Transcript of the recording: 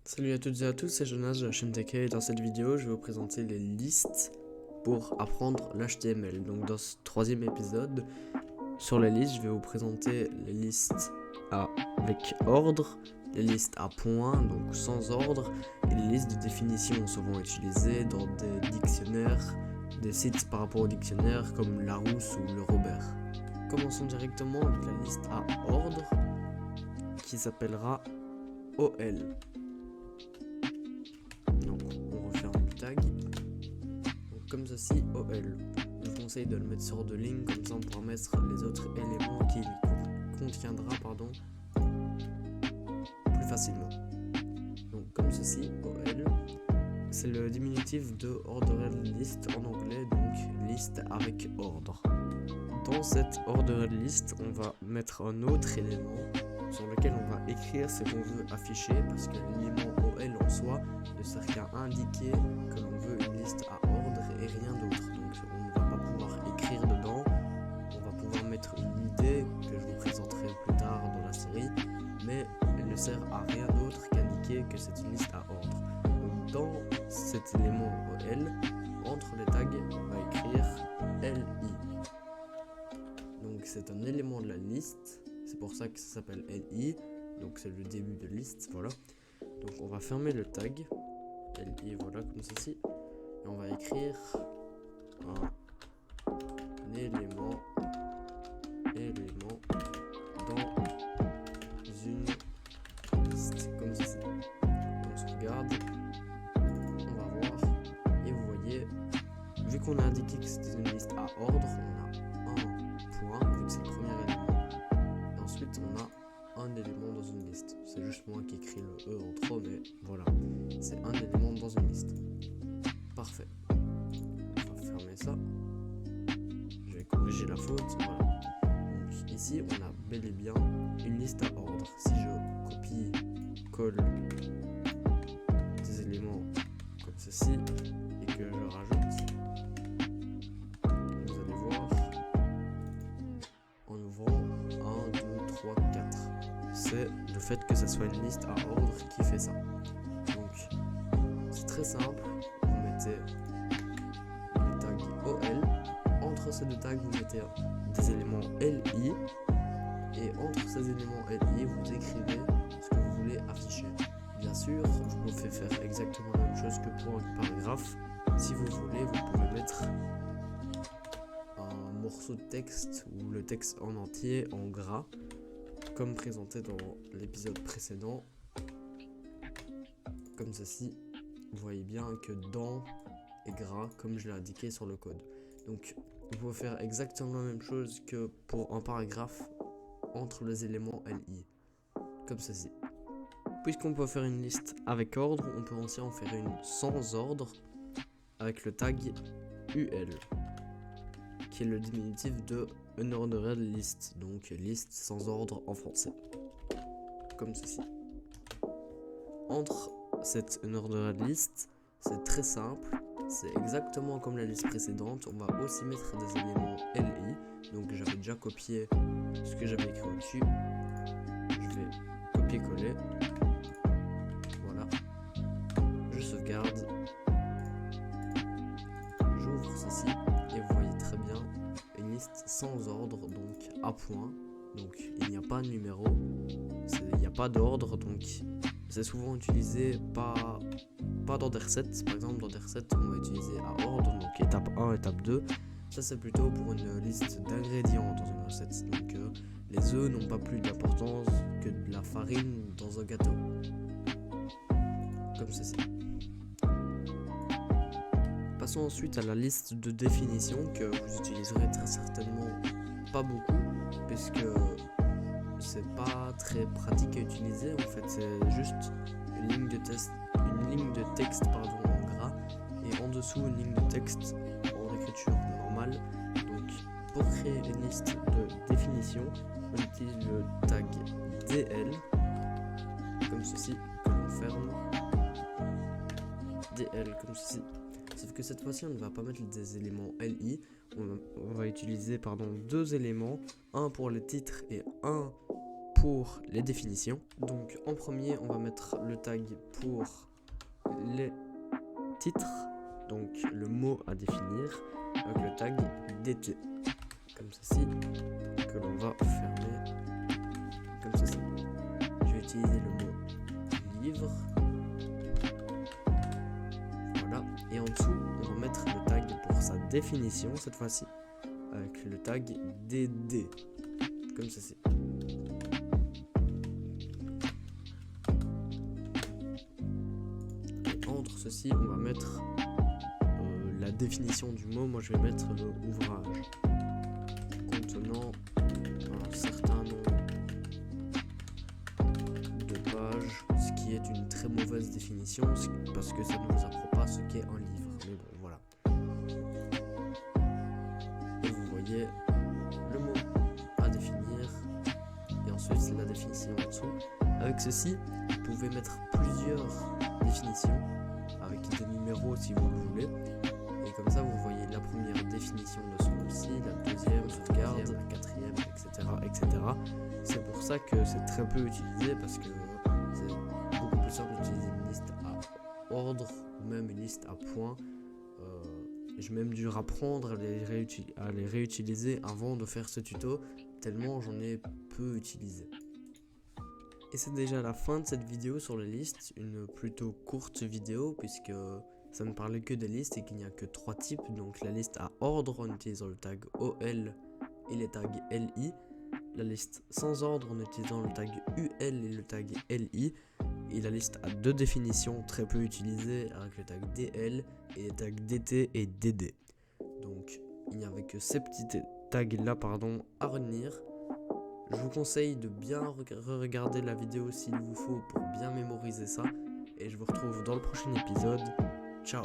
Salut à toutes et à tous, c'est Jonas de la chaîne TK et dans cette vidéo je vais vous présenter les listes pour apprendre l'HTML. Donc dans ce troisième épisode, sur les listes, je vais vous présenter les listes avec ordre, les listes à points, donc sans ordre, et les listes de définition souvent utilisées dans des dictionnaires, des sites par rapport aux dictionnaires comme Larousse ou le Robert. Commençons directement avec la liste à ordre qui s'appellera OL. Donc on referme le tag, donc comme ceci, OL. Je vous conseille de le mettre sur deux lignes, comme ça on pourra mettre les autres éléments qu'il contiendra plus facilement. Donc comme ceci, OL, c'est le diminutif de ordered list en anglais, donc liste avec ordre. Dans cette ordered list, on va mettre un autre élément sur lequel on va écrire ce qu'on veut afficher, parce que l'élément OL en soi ne sert qu'à indiquer que l'on veut une liste à ordre et rien d'autre. Donc on ne va pas pouvoir écrire dedans, on va pouvoir mettre une idée que je vous présenterai plus tard dans la série, mais elle ne sert à rien d'autre qu'indiquer que c'est une liste à ordre. Donc dans cet élément OL, entre les tags, on va écrire LI. Donc c'est un élément de la liste, c'est pour ça que ça s'appelle LI, donc c'est le début de liste, voilà. Donc on va fermer le tag, LI, voilà, comme ceci, et on va écrire un élément dans une liste, comme ceci. On se regarde, on va voir, et vous voyez, vu qu'on a indiqué que c'était une liste à ordre, on a un point, vu que c'est le premier élément, et ensuite on a un élément dans une liste. C'est juste moi qui écris le E en trop, mais voilà, c'est un élément dans une liste. Parfait. On va fermer ça. Je vais corriger la faute, voilà. Donc ici, on a bel et bien une liste à ordre. Si je copie, colle des éléments comme ceci et que je rajoute, vous allez voir, en ouvrant 1, 2, 3, 4. C'est le fait que ça soit une liste à ordre qui fait ça. Donc c'est très simple, vous mettez le tag OL, entre ces deux tags vous mettez des éléments LI, et entre ces éléments LI vous écrivez ce que vous voulez afficher. Bien sûr, vous pouvez faire exactement la même chose que pour un paragraphe. Si vous voulez, vous pouvez mettre un morceau de texte ou le texte en entier en gras, comme présenté dans l'épisode précédent, comme ceci. Vous voyez bien que dans est gras, comme je l'ai indiqué sur le code. Donc vous pouvez faire exactement la même chose que pour un paragraphe entre les éléments LI, comme ceci. Puisqu'on peut faire une liste avec ordre, on peut aussi en faire une sans ordre avec le tag UL, qui est le diminutif de unordered list, donc liste sans ordre en français, comme ceci. Entre cette unordered list, c'est très simple, c'est exactement comme la liste précédente. On va aussi mettre des éléments LI, donc j'avais déjà copié ce que j'avais écrit au-dessus, je vais copier-coller, voilà, je sauvegarde, j'ouvre ceci, et vous voyez très bien une liste sans ordre, donc à point, donc il n'y a pas de numéro, il n'y a pas d'ordre, donc c'est souvent utilisé pas dans des recettes. Par exemple dans des recettes on va utiliser à ordre, donc étape 1, étape 2, ça c'est plutôt pour une liste d'ingrédients dans une recette, donc les œufs n'ont pas plus d'importance que de la farine dans un gâteau, comme ceci. Passons ensuite à la liste de définition que vous utiliserez très certainement pas beaucoup, puisque c'est pas très pratique à utiliser. En fait, c'est juste une ligne de texte en gras, et en dessous une ligne de texte en écriture normale. Donc pour créer une liste de définition, on utilise le tag DL, comme ceci, que l'on ferme, DL comme ceci. Sauf que cette fois-ci on ne va pas mettre des éléments LI, on va utiliser deux éléments, un pour les titres et un pour les définitions. Donc en premier, on va mettre le tag pour les titres, donc le mot à définir, avec le tag dt, comme ceci, que l'on va fermer comme ceci. Je vais utiliser le mot livre. Voilà, et en dessous, on va mettre le tag pour sa définition cette fois-ci, avec le tag dd, comme ceci. Et entre ceci, on va mettre la définition du mot. Moi, je vais mettre le ouvrage contenant un certain nombre de pages, ce qui est une très mauvaise définition parce que ça ne nous apprend pas ce qu'est un livre. Mais bon, voilà. Et vous voyez le mot à définir et ensuite la définition en dessous. Avec ceci, vous pouvez mettre plusieurs définitions avec des numéros si vous le voulez. Et comme ça, vous voyez la première définition de ce mot-ci, la deuxième, sauvegarde, la quatrième, etc., etc. C'est pour ça que c'est très peu utilisé, parce que c'est beaucoup plus simple d'utiliser une liste à ordre ou même une liste à points. J'ai même dû apprendre à les réutiliser avant de faire ce tuto, tellement j'en ai peu utilisé. Et c'est déjà la fin de cette vidéo sur les listes, une plutôt courte vidéo puisque ça ne parlait que des listes et qu'il n'y a que 3 types. Donc la liste à ordre en utilisant le tag OL et les tags LI, la liste sans ordre en utilisant le tag UL et le tag LI, et la liste à 2 définitions très peu utilisées avec le tag DL et les tags DT et DD. Donc il n'y avait que ces petits tags là à retenir. Je vous conseille de bien regarder la vidéo s'il vous faut pour bien mémoriser ça, et je vous retrouve dans le prochain épisode. Ciao.